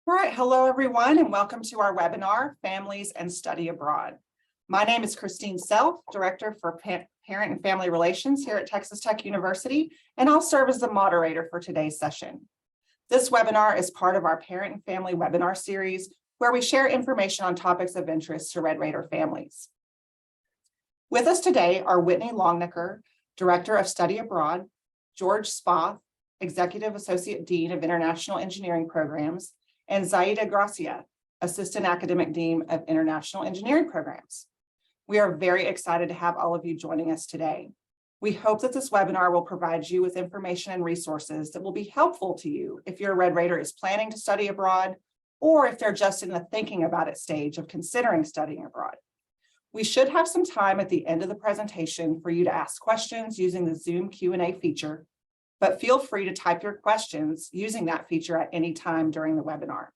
All right, hello everyone, and welcome to our webinar, Families and Study Abroad. My name is Christine Self, Director for Parent and Family Relations here at Texas Tech University, and I'll serve as the moderator for today's session. This webinar is part of our Parent and Family webinar series, where we share information on topics of interest to Red Raider families. With us today are Whitney Longnecker, Director of Study Abroad, George Spath, Executive Associate Dean of International Engineering Programs, and Zaida Gracia, Assistant Academic Dean of International Engineering Programs. We are very excited to have all of you joining us today. We hope that this webinar will provide you with information and resources that will be helpful to you if your Red Raider is planning to study abroad, or if they're just in the thinking about it stage of considering studying abroad. We should have some time at the end of the presentation for you to ask questions using the Zoom Q&A feature, but feel free to type your questions using that feature at any time during the webinar.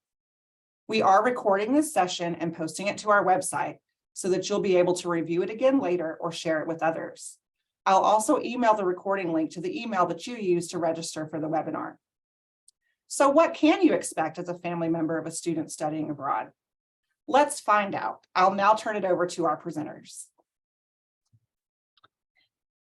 We are recording this session and posting it to our website so that you'll be able to review it again later or share it with others. I'll also email the recording link to the email that you use to register for the webinar. So what can you expect as a family member of a student studying abroad? Let's find out. I'll now turn it over to our presenters.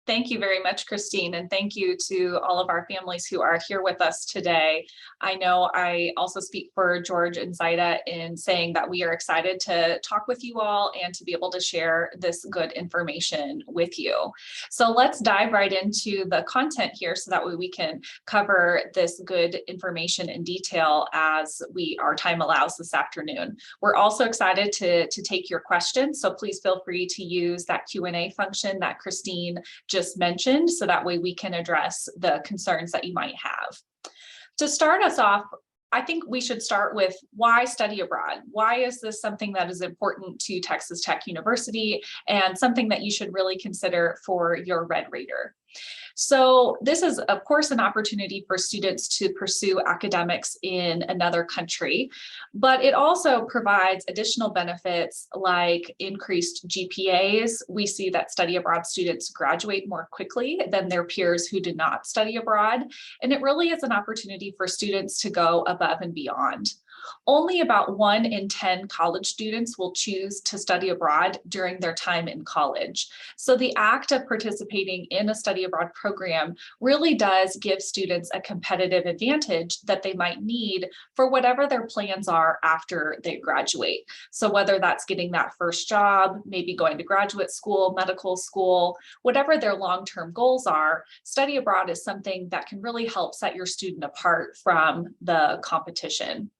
Thank you very much, Christine, and thank you to all of our families who are here with us today. I know I also speak for George and Zaida in saying that we are excited to talk with you all and to be able to share this good information with you. So let's dive right into the content here so that way we can cover this good information in detail as our time allows this afternoon. We're also excited to take your questions, so please feel free to use that Q&A function that Christine just mentioned, so that way we can address the concerns that you might have. To start us off, I think we should start with why study abroad? Why is this something that is important to Texas Tech University and something that you should really consider for your Red Raider? So this is, of course, an opportunity for students to pursue academics in another country, but it also provides additional benefits like increased GPAs. We see that study abroad students graduate more quickly than their peers who did not study abroad, and it really is an opportunity for students to go above and beyond. Only about 1 in 10 college students will choose to study abroad during their time in college. So the act of participating in a study abroad program really does give students a competitive advantage that they might need for whatever their plans are after they graduate. So whether that's getting that first job, maybe going to graduate school, medical school, whatever their long-term goals are, study abroad is something that can really help set your student apart from the competition.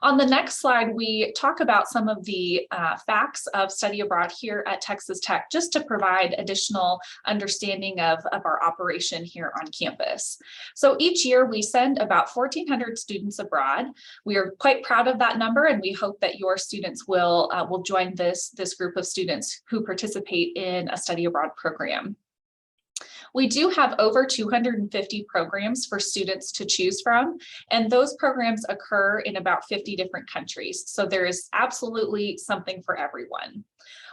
On the next slide, we talk about some of the facts of study abroad here at Texas Tech, just to provide additional understanding of our operation here on campus. So each year we send about 1,400 students abroad. We are quite proud of that number, and we hope that your students will join this group of students who participate in a study abroad program. We do have over 250 programs for students to choose from, and those programs occur in about 50 different countries. So there is absolutely something for everyone.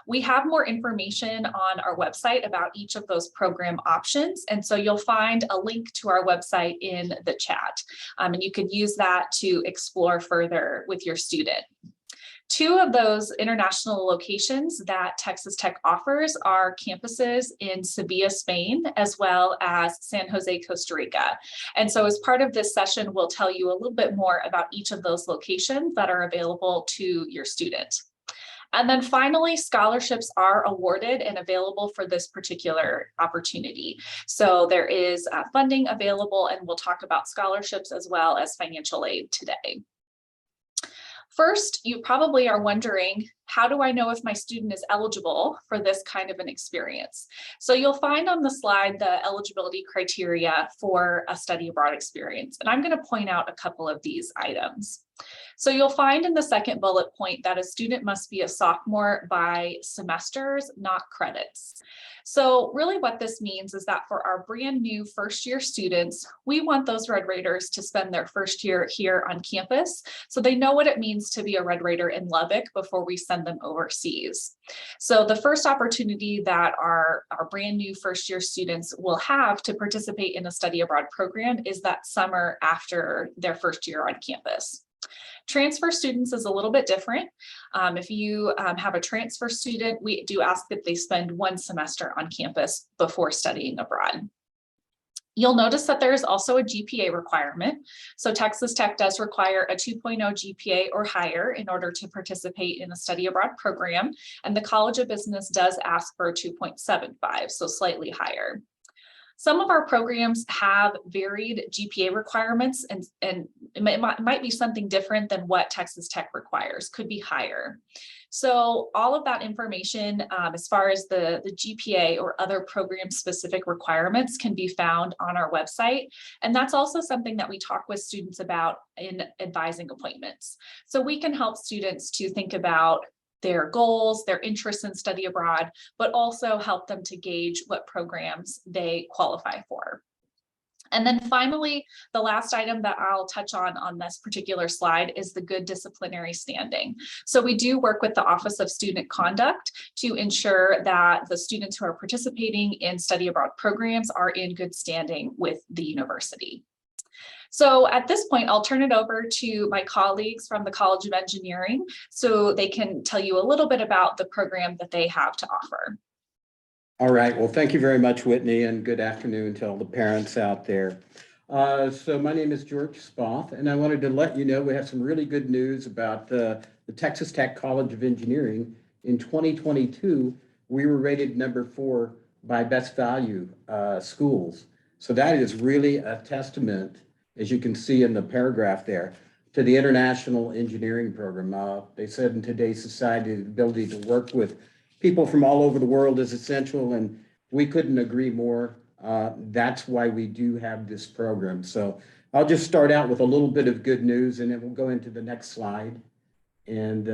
We have more information on our website about each of those program options, and so you'll find a link to our website in the chat, and you can use that to explore further with your student. 2 of those international locations that Texas Tech offers are campuses in Sevilla, Spain, as well as San Jose, Costa Rica. And so as part of this session, we'll tell you a little bit more about each of those locations that are available to your student. And then finally, scholarships are awarded and available for this particular opportunity. So there is funding available, and we'll talk about scholarships as well as financial aid today. First, you probably are wondering, how do I know if my student is eligible for this kind of an experience? So you'll find on the slide the eligibility criteria for a study abroad experience, and I'm going to point out a couple of these items. So you'll find in the second bullet point that a student must be a sophomore by semesters, not credits. So really what this means is that for our brand new first year students, we want those Red Raiders to spend their first year here on campus, so they know what it means to be a Red Raider in Lubbock before we send them overseas. So the first opportunity that our brand new first year students will have to participate in a study abroad program is that summer after their first year on campus. Transfer students is a little bit different. If you have a transfer student, we do ask that they spend 1 semester on campus before studying abroad. You'll notice that there is also a GPA requirement. So Texas Tech does require a 2.0 GPA or higher in order to participate in a study abroad program. And the College of Business does ask for a 2.75, so slightly higher. Some of our programs have varied GPA requirements, and it might be something different than what Texas Tech requires, could be higher. So all of that information as far as the GPA or other program specific requirements can be found on our website. And that's also something that we talk with students about in advising appointments. So we can help students to think about their goals, their interests in study abroad, but also help them to gauge what programs they qualify for. And then finally, the last item that I'll touch on this particular slide is the good disciplinary standing. So we do work with the Office of Student Conduct to ensure that the students who are participating in study abroad programs are in good standing with the university. So at this point, I'll turn it over to my colleagues from the College of Engineering so they can tell you a little bit about the program that they have to offer. All right, well, thank you very much, Whitney, and good afternoon to all the parents out there. So my name is George Spoth, and I wanted to let you know we have some really good news about the Texas Tech College of Engineering. In 2022, we were rated number 4 by Best Value schools. So that is really a testament, as you can see in the paragraph there, to the International Engineering Program. They said in today's society, the ability to work with people from all over the world is essential, and we couldn't agree more. That's why we do have this program. So I'll just start out with a little bit of good news, and then we'll go into the next slide, and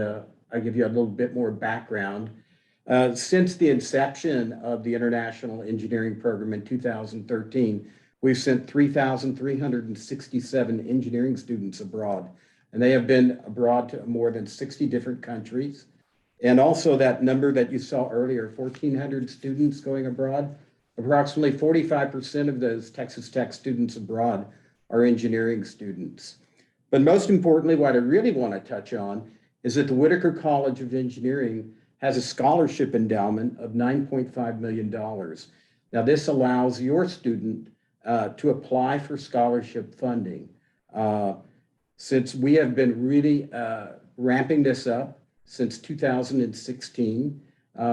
I'll give you a little bit more background. Since the inception of the International Engineering Program in 2013, we've sent 3,367 engineering students abroad, and they have been abroad to more than 60 different countries. And also that number that you saw earlier, 1,400 students going abroad, approximately 45% of those Texas Tech students abroad are engineering students. But most importantly, what I really want to touch on is that the Whitaker College of Engineering has a scholarship endowment of $9.5 million. Now, this allows your student to apply for scholarship funding. Since we have been really ramping this up since 2016,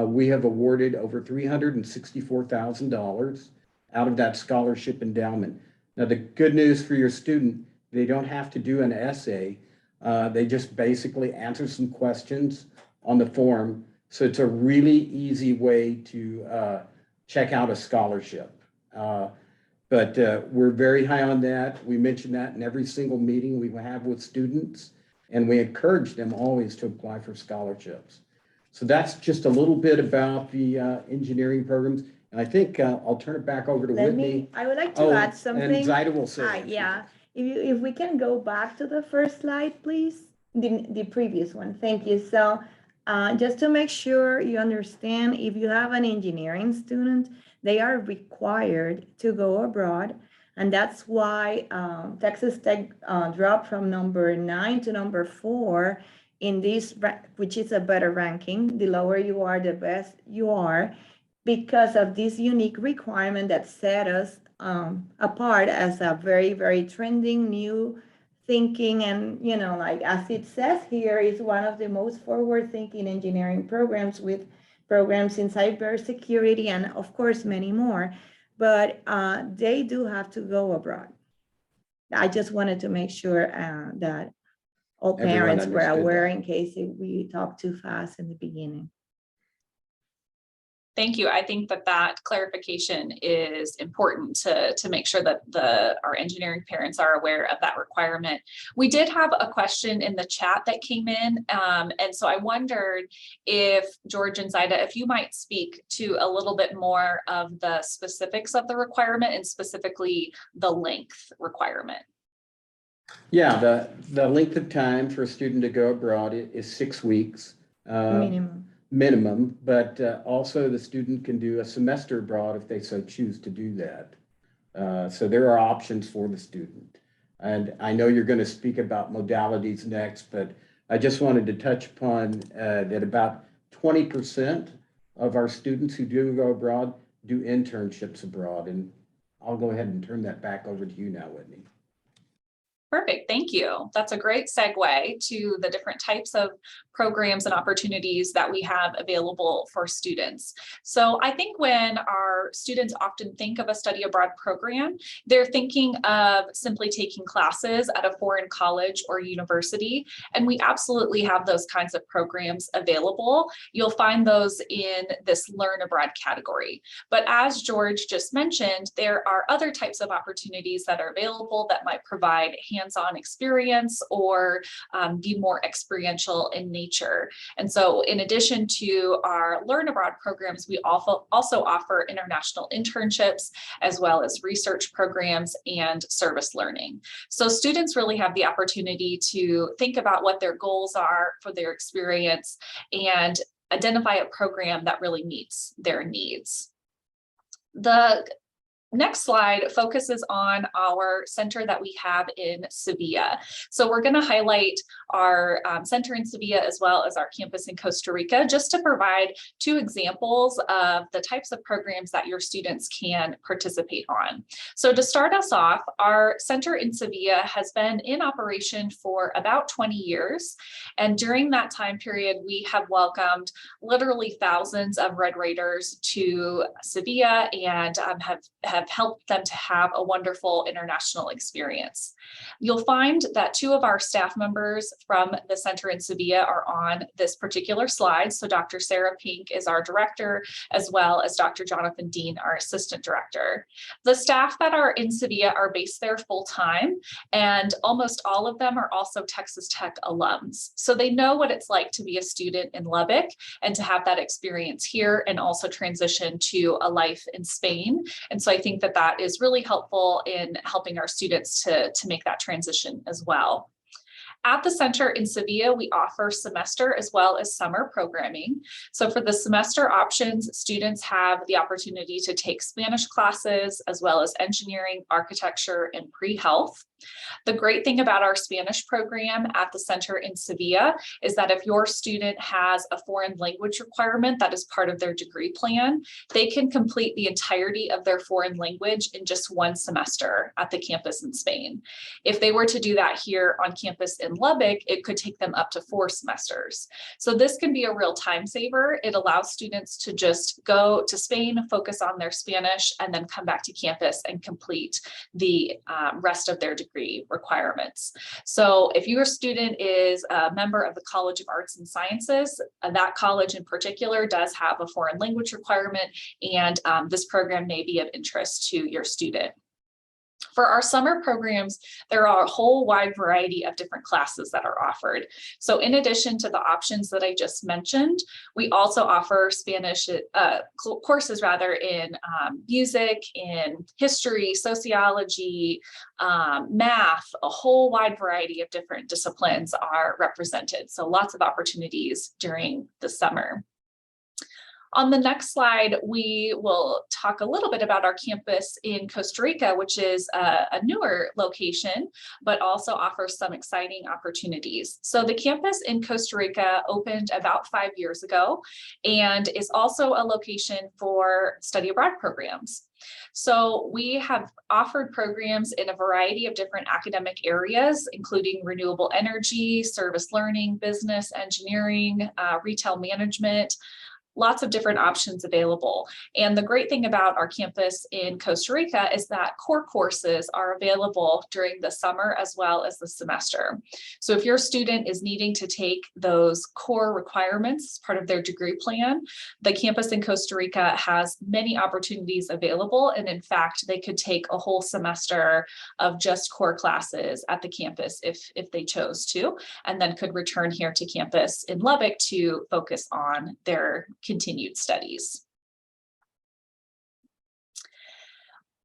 we have awarded over $364,000 out of that scholarship endowment. Now, the good news for your student, they don't have to do an essay. They just basically answer some questions on the form. So it's a really easy way to check out a scholarship. But we're very high on that. We mention that in every single meeting we have with students, and we encourage them always to apply for scholarships. So that's just a little bit about the engineering programs. And I think I'll turn it back over to Whitney. I would like to add something. And Zaida will say. Yeah, if we can go back to the first slide, please, the previous one. Thank you. So just to make sure you understand, if you have an engineering student, they are required to go abroad. And that's why Texas Tech dropped from number 9 to number 4 in this, which is a better ranking. The lower you are, the best you are, because of this unique requirement that set us apart as a very, very trending new thinking. And, you know, like as it says here, is one of the most forward-thinking engineering programs, with programs in cybersecurity and of course many more, but they do have to go abroad. I just wanted to make sure that all parents were aware in case we talked too fast in the beginning. Thank you. I think that clarification is important to make sure that our engineering parents are aware of that requirement. We did have a question in the chat that came in. And so I wondered if George and Zaida, if you might speak to a little bit more of the specifics of the requirement and specifically the length requirement. Yeah, the length of time for a student to go abroad is 6 weeks. Minimum, but also the student can do a semester abroad if they so choose to do that. So there are options for the student. And I know you're going to speak about modalities next, but I just wanted to touch upon that about 20% of our students who do go abroad do internships abroad. And I'll go ahead and turn that back over to you now, Whitney. Perfect, thank you. That's a great segue to the different types of programs and opportunities that we have available for students. So I think when our students often think of a study abroad program, they're thinking of simply taking classes at a foreign college or university, and we absolutely have those kinds of programs available. You'll find those in this Learn Abroad category. But as George just mentioned, there are other types of opportunities that are available that might provide hands-on experience or be more experiential in nature. And so in addition to our Learn Abroad programs, we also offer international internships, as well as research programs and service learning. So students really have the opportunity to think about what their goals are for their experience and identify a program that really meets their needs. The next slide focuses on our center that we have in Sevilla. So we're going to highlight our center in Sevilla as well as our campus in Costa Rica, just to provide two examples of the types of programs that your students can participate on. So to start us off, our center in Sevilla has been in operation for about 20 years. And during that time period, we have welcomed literally thousands of Red Raiders to Sevilla and have helped them to have a wonderful international experience. You'll find that two of our staff members from the center in Sevilla are on this particular slide. So Dr. Sarah Pink is our director, as well as Dr. Jonathan Dean, our assistant director. The staff that are in Sevilla are based there full time, and almost all of them are also Texas Tech alums. So they know what it's like to be a student in Lubbock and to have that experience here and also transition to a life in Spain. And so I think that that is really helpful in helping our students to make that transition as well. At the center in Sevilla, we offer semester as well as summer programming. So for the semester options, students have the opportunity to take Spanish classes as well as engineering, architecture, and pre-health. The great thing about our Spanish program at the center in Sevilla is that if your student has a foreign language requirement that is part of their degree plan, they can complete the entirety of their foreign language in just one semester at the campus in Spain. If they were to do that here on campus in Lubbock, it could take them up to 4 semesters. So this can be a real time saver. It allows students to just go to Spain, focus on their Spanish, and then come back to campus and complete the rest of their degree requirements. So if your student is a member of the College of Arts and Sciences, that college in particular does have a foreign language requirement, and this program may be of interest to your student. For our summer programs, there are a whole wide variety of different classes that are offered. So in addition to the options that I just mentioned, we also offer Spanish courses rather in music, in history, sociology, math. A whole wide variety of different disciplines are represented. So lots of opportunities during the summer. On the next slide, we will talk a little bit about our campus in Costa Rica, which is a newer location, but also offers some exciting opportunities. So the campus in Costa Rica opened about 5 years ago and is also a location for study abroad programs. So we have offered programs in a variety of different academic areas, including renewable energy, service learning, business, engineering, retail management. Lots of different options available. And the great thing about our campus in Costa Rica is that core courses are available during the summer as well as the semester. So if your student is needing to take those core requirements as part of their degree plan, the campus in Costa Rica has many opportunities available. And in fact, they could take a whole semester of just core classes at the campus if they chose to, and then could return here to campus in Lubbock to focus on their continued studies.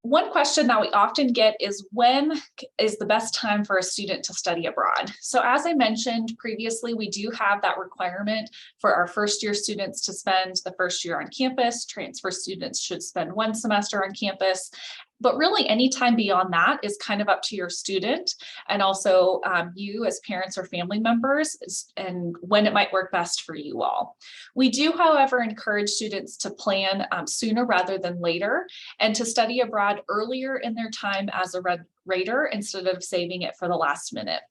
One question that we often get is, when is the best time for a student to study abroad? So as I mentioned previously, we do have that requirement for our first year students to spend the first year on campus. Transfer students should spend 1 semester on campus. But really, any time beyond that is kind of up to your student and also you as parents or family members, and when it might work best for you all. We do, however, encourage students to plan sooner rather than later, and to study abroad earlier in their time as a rater instead of saving it for the last minute.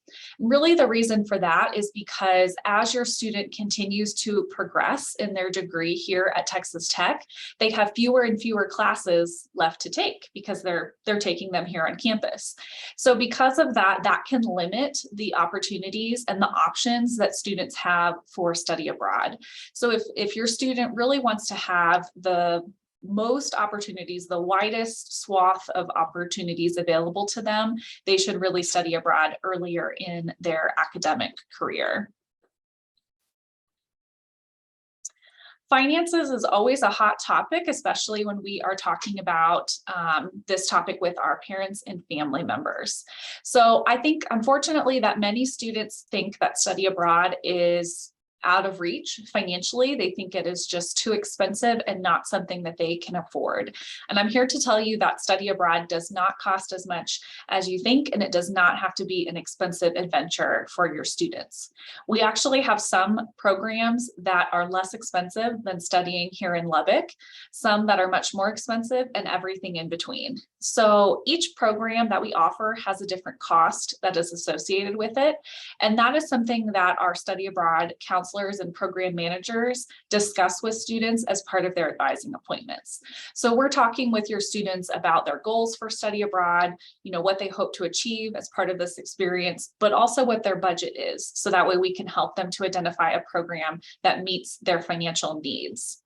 And really, the reason for that is because as your student continues to progress in their degree here at Texas Tech, they have fewer and fewer classes left to take because they're taking them here on campus. So because of that, that can limit the opportunities and the options that students have for study abroad. So if your student really wants to have the most opportunities, the widest swath of opportunities available to them, they should really study abroad earlier in their academic career. Finances is always a hot topic, especially when we are talking about this topic with our parents and family members. So I think, unfortunately, that many students think that study abroad is out of reach financially. They think it is just too expensive and not something that they can afford. And I'm here to tell you that study abroad does not cost as much as you think, and it does not have to be an expensive adventure for your students. We actually have some programs that are less expensive than studying here in Lubbock, some that are much more expensive, and everything in between. So each program that we offer has a different cost that is associated with it. And that is something that our study abroad counselors and program managers discuss with students as part of their advising appointments. So we're talking with your students about their goals for study abroad, what they hope to achieve as part of this experience, but also what their budget is. So that way we can help them to identify a program that meets their financial needs.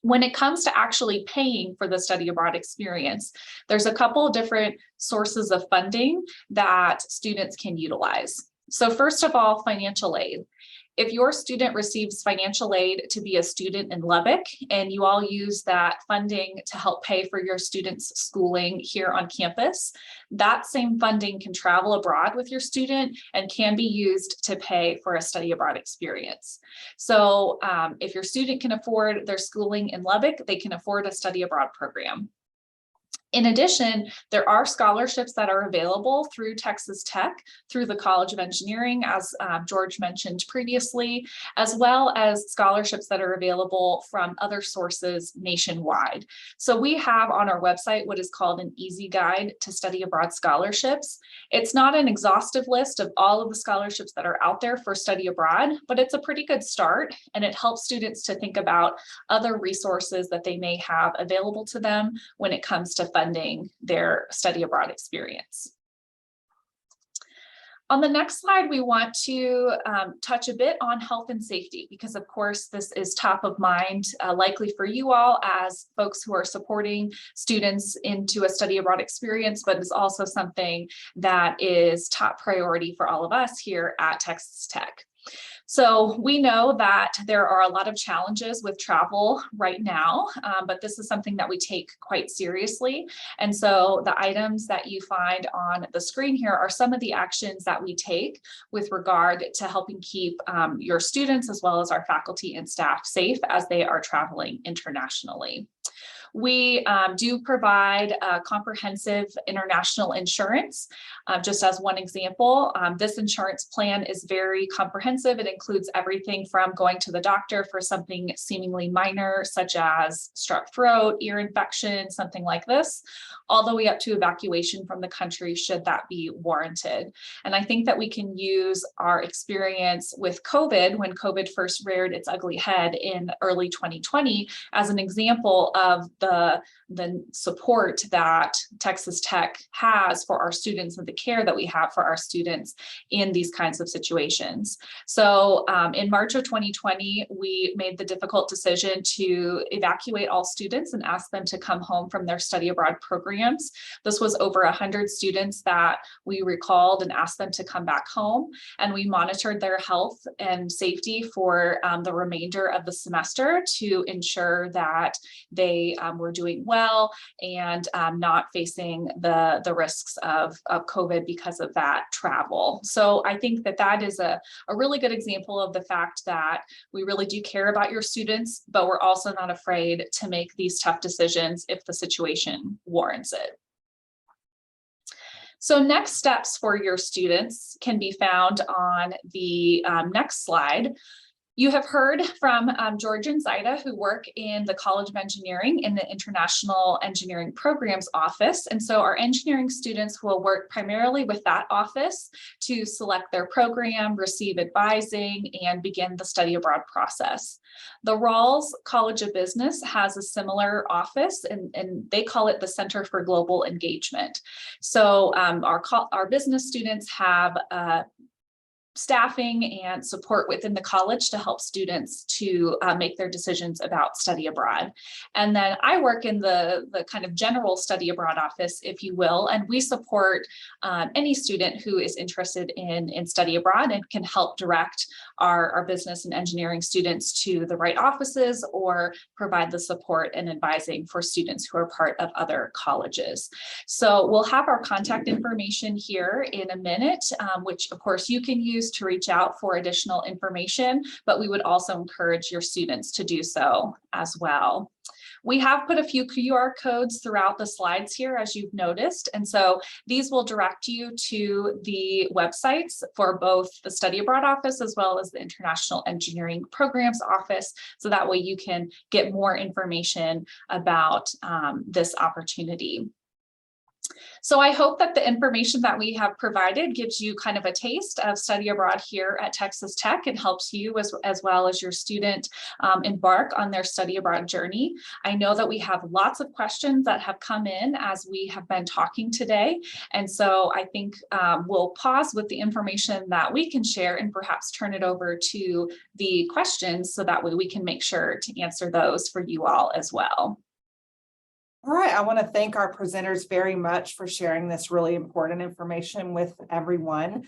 When it comes to actually paying for the study abroad experience, there's a couple of different sources of funding that students can utilize. So first of all, financial aid. If your student receives financial aid to be a student in Lubbock, and you all use that funding to help pay for your students' schooling here on campus, that same funding can travel abroad with your student and can be used to pay for a study abroad experience. So if your student can afford their schooling in Lubbock, they can afford a study abroad program. In addition, there are scholarships that are available through Texas Tech, through the College of Engineering, as George mentioned previously, as well as scholarships that are available from other sources nationwide. So we have on our website what is called an easy guide to study abroad scholarships. It's not an exhaustive list of all of the scholarships that are out there for study abroad, but it's a pretty good start, and it helps students to think about other resources that they may have available to them when it comes to funding their study abroad experience. On the next slide, we want to touch a bit on health and safety, because of course this is top of mind, likely for you all as folks who are supporting students into a study abroad experience, but is also something that is top priority for all of us here at Texas Tech. So we know that there are a lot of challenges with travel right now, but this is something that we take quite seriously. And so the items that you find on the screen here are some of the actions that we take with regard to helping keep your students as well as our faculty and staff safe as they are traveling internationally. We do provide comprehensive international insurance. Just as one example, this insurance plan is very comprehensive. It includes everything from going to the doctor for something seemingly minor, such as strep throat, ear infection, something like this, all the way up to evacuation from the country should that be warranted. And I think that we can use our experience with COVID, when COVID first reared its ugly head in early 2020, as an example of the support that Texas Tech has for our students and the care that we have for our students in these kinds of situations. So in March of 2020, we made the difficult decision to evacuate all students and ask them to come home from their study abroad programs. This was over 100 students that we recalled and asked them to come back home, and we monitored their health and safety for the remainder of the semester to ensure that they were doing well and not facing the risks of COVID because of that travel. So I think that that is a really good example of the fact that we really do care about your students, but we're also not afraid to make these tough decisions if the situation warrants it. So next steps for your students can be found on the next slide. You have heard from George and Zaida, who work in the College of Engineering in the International Engineering Programs Office. And so our engineering students will work primarily with that office to select their program, receive advising, and begin the study abroad process. The Rawls College of Business has a similar office, and they call it the Center for Global Engagement. So our business students have staffing and support within the college to help students to make their decisions about study abroad. And then I work in the kind of general study abroad office, if you will, and we support any student who is interested in study abroad and can help direct our business and engineering students to the right offices or provide the support and advising for students who are part of other colleges. So we'll have our contact information here in a minute, which of course you can use to reach out for additional information, but we would also encourage your students to do so as well. We have put a few QR codes throughout the slides here, as you've noticed, and so these will direct you to the websites for both the Study Abroad Office as well as the International Engineering Programs Office, so that way you can get more information about this opportunity. So I hope that the information that we have provided gives you kind of a taste of study abroad here at Texas Tech and helps you as well as your student embark on their study abroad journey. I know that we have lots of questions that have come in as we have been talking today. And so I think we'll pause with the information that we can share and perhaps turn it over to the questions so that way we can make sure to answer those for you all as well. All right, I want to thank our presenters very much for sharing this really important information with everyone.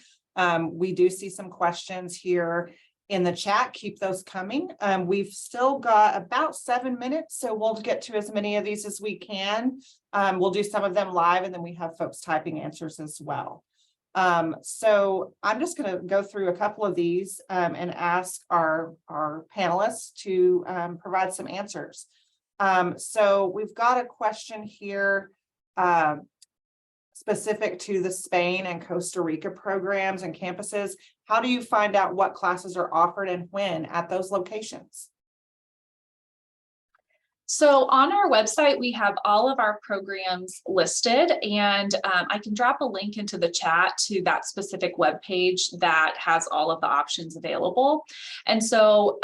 We do see some questions here in the chat. Keep those coming. We've still got about 7 minutes, so we'll get to as many of these as we can. We'll do some of them live, and then we have folks typing answers as well. So I'm just going to go through a couple of these and ask our panelists to provide some answers. So we've got a question here specific to the Spain and Costa Rica programs and campuses. How do you find out what classes are offered and when at those locations? So on our website, we have all of our programs listed, and I can drop a link into the chat to that specific web page that has all of the options available. And so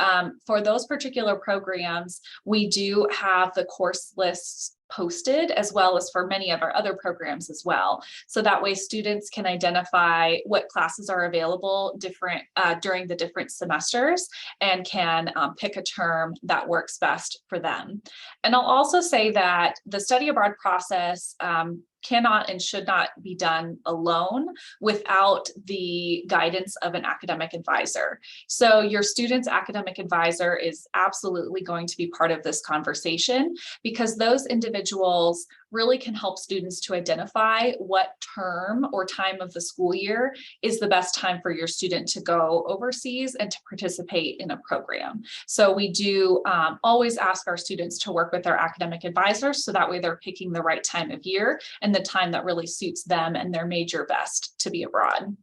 for those particular programs, we do have the course lists posted, as well as for many of our other programs as well. So that way students can identify what classes are available during the different semesters and can pick a term that works best for them. And I'll also say that the study abroad process cannot and should not be done alone without the guidance of an academic advisor. So your student's academic advisor is absolutely going to be part of this conversation, because those individuals really can help students to identify what term or time of the school year is the best time for your student to go overseas and to participate in a program. So we do always ask our students to work with their academic advisors, so that way they're picking the right time of year and the time that really suits them and their major best to be abroad.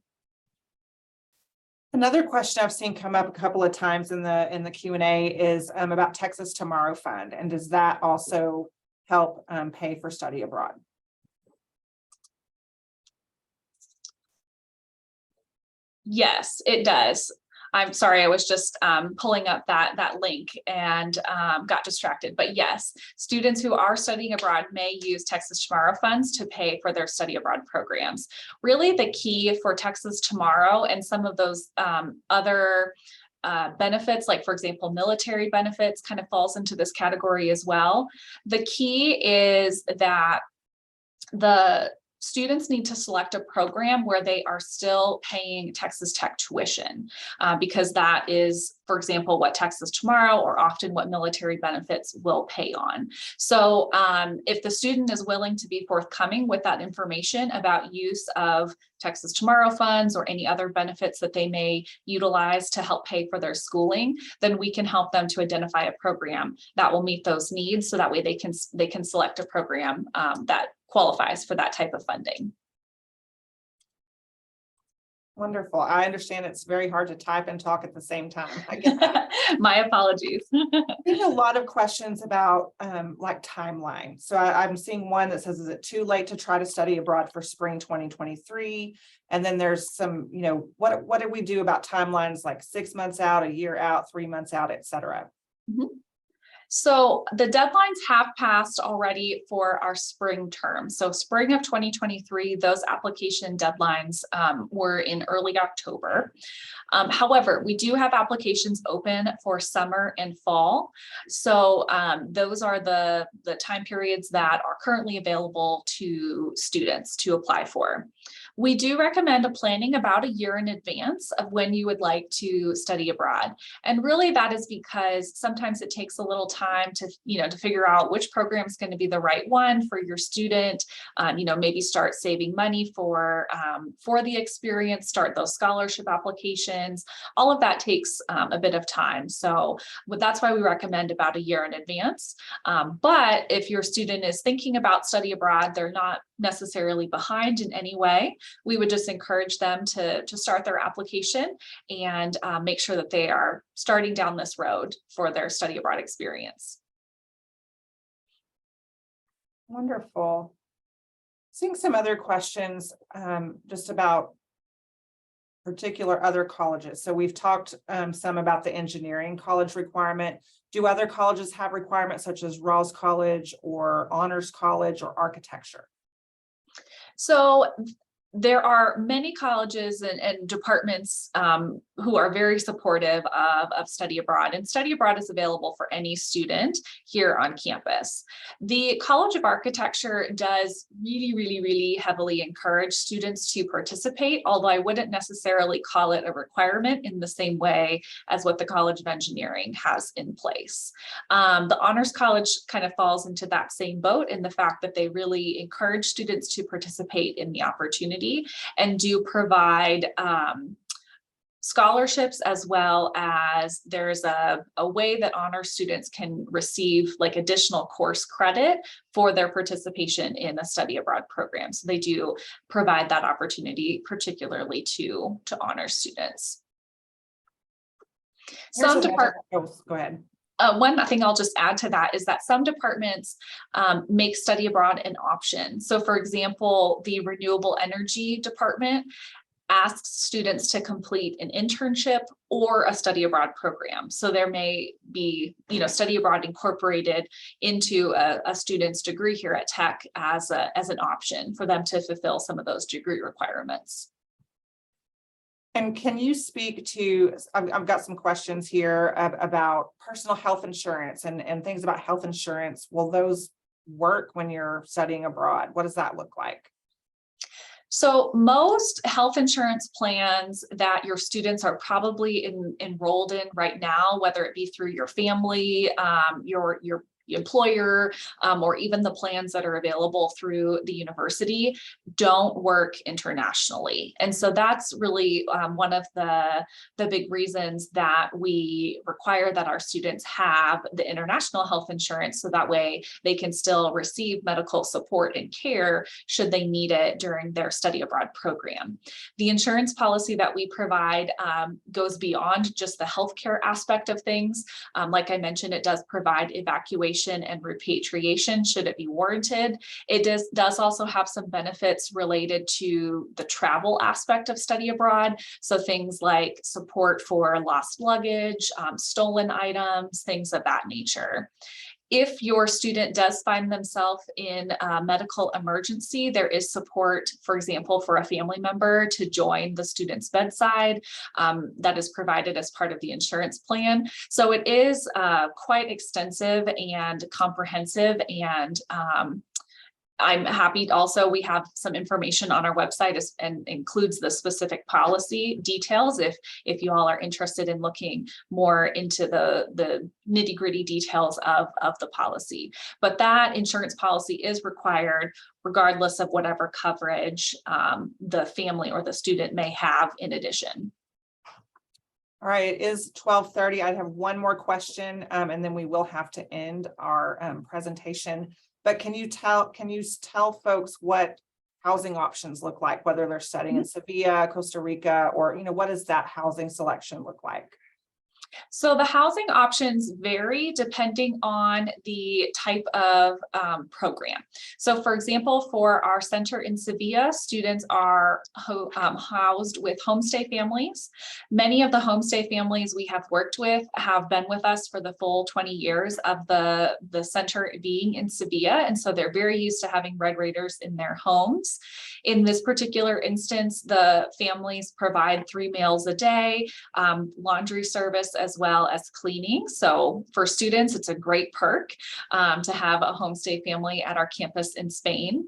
Another question I've seen come up a couple of times in the Q&A is about Texas Tomorrow Fund, and does that also help pay for study abroad? Yes, it does. I'm sorry, I was just pulling up that link and got distracted. But yes, students who are studying abroad may use Texas Tomorrow funds to pay for their study abroad programs. Really, the key for Texas Tomorrow and some of those other benefits, like for example, military benefits, kind of falls into this category as well. The key is that the students need to select a program where they are still paying Texas Tech tuition, because that is, for example, what Texas Tomorrow or often what military benefits will pay on. So if the student is willing to be forthcoming with that information about use of Texas Tomorrow funds or any other benefits that they may utilize to help pay for their schooling, then we can help them to identify a program that will meet those needs, so that way they can select a program that qualifies for that type of funding. Wonderful. I understand it's very hard to type and talk at the same time. I get that. My apologies. Getting a lot of questions about like timeline. So I'm seeing one that says, is it too late to try to study abroad for spring 2023? And then there's some, what do we do about timelines like 6 months out, a year out, 3 months out, et cetera? Mm-hmm. So the deadlines have passed already for our spring term. So spring of 2023, those application deadlines were in early October. However, we do have applications open for summer and fall. So those are the time periods that are currently available to students to apply for. We do recommend planning about a year in advance of when you would like to study abroad. And really that is because sometimes it takes a little time to, to figure out which program is going to be the right one for your student, maybe start saving money for the experience, start those scholarship applications. All of that takes a bit of time. So that's why we recommend about a year in advance. But if your student is thinking about study abroad, they're not necessarily behind in any way. We would just encourage them to start their application and make sure that they are starting down this road for their study abroad experience. Wonderful. Seeing some other questions just about particular other colleges. So we've talked some about the engineering college requirement. Do other colleges have requirements such as Rawls College or Honors College or architecture? So there are many colleges and departments who are very supportive of study abroad, and study abroad is available for any student here on campus. The College of Architecture does really heavily encourage students to participate, although I wouldn't necessarily call it a requirement in the same way as what the College of Engineering has in place. The Honors College kind of falls into that same boat in the fact that they really encourage students to participate in the opportunity and do provide scholarships, as well as there's a way that honor students can receive like additional course credit for their participation in a study abroad program. So they do provide that opportunity, particularly to honor students. Some departments. Go ahead. One thing I'll just add to that is that some departments make study abroad an option. So for example, the renewable energy department asks students to complete an internship or a study abroad program. So there may be, study abroad incorporated into a student's degree here at Tech as an option for them to fulfill some of those degree requirements. And can you speak to, I've got some questions here about personal health insurance and things about health insurance. Will those work when you're studying abroad? What does that look like? So most health insurance plans that your students are probably enrolled in right now, whether it be through your family, your employer, or even the plans that are available through the university, don't work internationally. And so that's really one of the big reasons that we require that our students have the international health insurance, so that way they can still receive medical support and care should they need it during their study abroad program. The insurance policy that we provide goes beyond just the healthcare aspect of things. Like I mentioned, it does provide evacuation and repatriation should it be warranted. It does also have some benefits related to the travel aspect of study abroad. So things like support for lost luggage, stolen items, things of that nature. If your student does find themselves in a medical emergency, there is support, for example, for a family member to join the student's bedside that is provided as part of the insurance plan. So it is quite extensive and comprehensive, and I'm happy also, we have some information on our website and includes the specific policy details if you all are interested in looking more into the nitty-gritty details of the policy. But that insurance policy is required regardless of whatever coverage the family or the student may have in addition. All right, it is 12:30. I have one more question, and then we will have to end our presentation. But can you tell folks what housing options look like, whether they're studying in Sevilla, Costa Rica, or what does that housing selection look like? So the housing options vary depending on the type of program. So for example, for our center in Sevilla, students are housed with homestay families. Many of the homestay families we have worked with have been with us for the full 20 years of the center being in Sevilla. And so they're very used to having Red Raiders in their homes. In this particular instance, the families provide 3 meals a day, laundry service, as well as cleaning. So for students, it's a great perk to have a homestay family at our campus in Spain.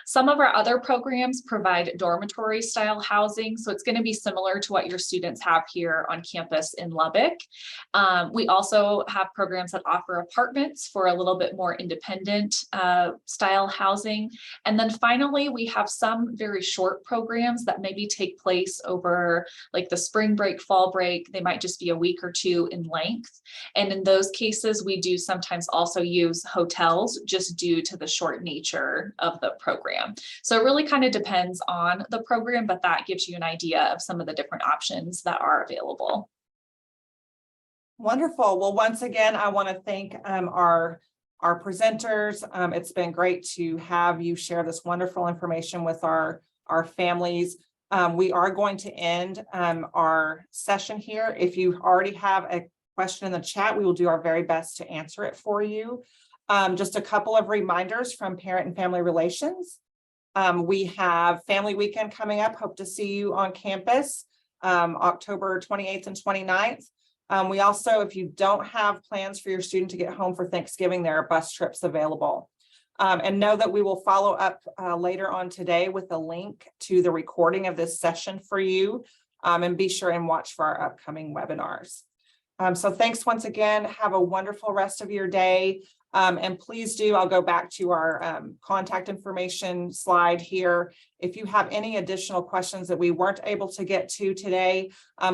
Some of our other programs provide dormitory style housing. So it's going to be similar to what your students have here on campus in Lubbock. We also have programs that offer apartments for a little bit more independent style housing. And then finally, we have some very short programs that maybe take place over like the spring break, fall break. They might just be a week or two in length. And in those cases, we do sometimes also use hotels just due to the short nature of the program. So it really kind of depends on the program, but that gives you an idea of some of the different options that are available. Wonderful. Well, once again, I want to thank our presenters. It's been great to have you share this wonderful information with our families. We are going to end our session here. If you already have a question in the chat, we will do our very best to answer it for you. Just a couple of reminders from Parent and Family Relations. We have Family Weekend coming up. Hope to see you on campus October 28th and 29th. We also, if you don't have plans for your student to get home for Thanksgiving, there are bus trips available. And know that we will follow up later on today with a link to the recording of this session for you. And be sure and watch for our upcoming webinars. So thanks once again. Have a wonderful rest of your day. And please do, I'll go back to our contact information slide here. If you have any additional questions that we weren't able to get to today,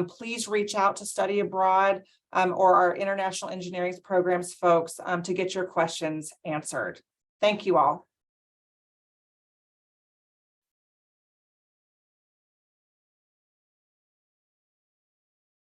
please reach out to Study Abroad or our International Engineering Programs folks to get your questions answered. Thank you all.